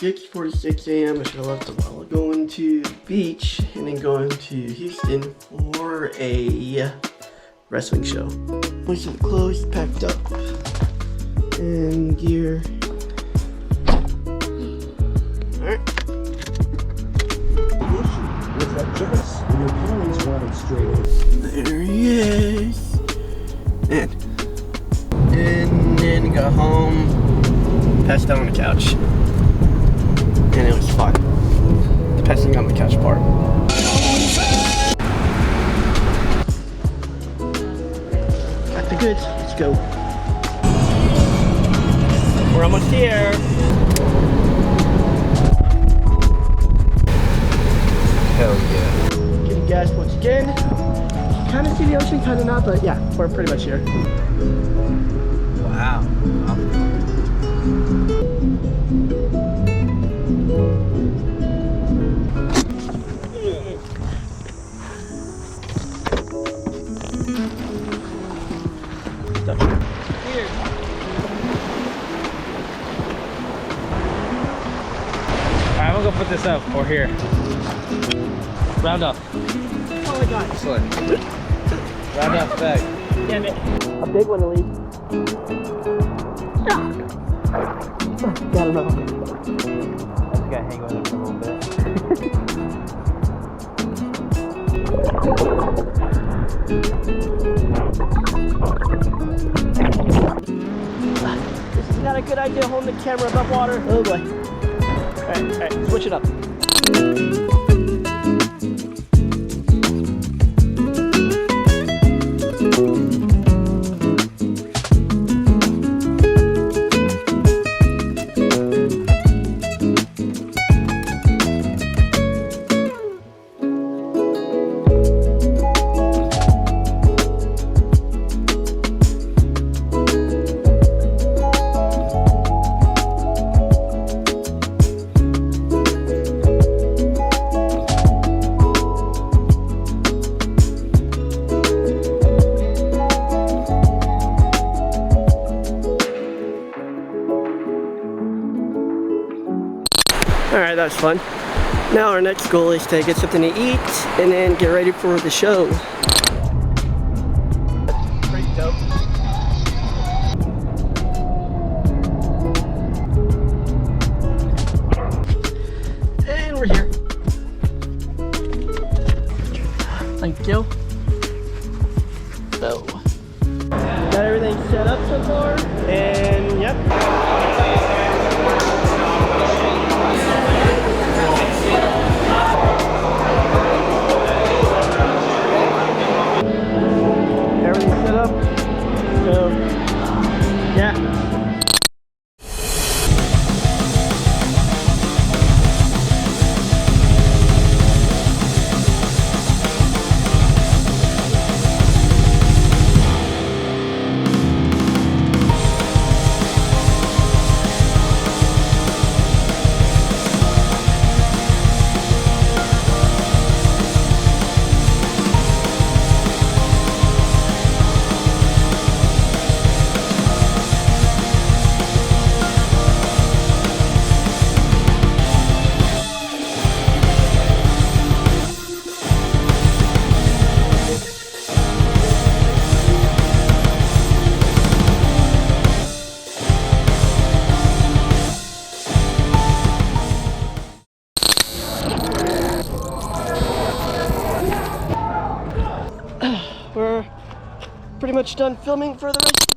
6:46 a.m. I should have left a while. Going to the beach and then going to Houston for a wrestling show. Most of the clothes packed up and gear. Alright. With that choice, your parents want it straight. There he is. And then got home, passed out on the couch. And it was fun. The passing on the couch part. Got the goods. Let's go. We're almost here. Hell yeah. Getting gas once again. Kind of see the ocean, kind of not, but yeah, we're pretty much here. Wow. Here. Alright, I'm gonna go put this up or here. Round up. Oh my god. Excellent. Round up back. Damn it. A big one at least. Gotta know. I just gotta hang with him for a little bit. This is not a good idea holding the camera above water. Oh boy. Alright, switch it up. Alright, that was fun. Now our next goal is to get something to eat and then get ready for the show. That's pretty dope. And we're here. Thank you. So, got everything set up so far, and yep. Everything's set up, so yeah. We're pretty much done filming for the rest.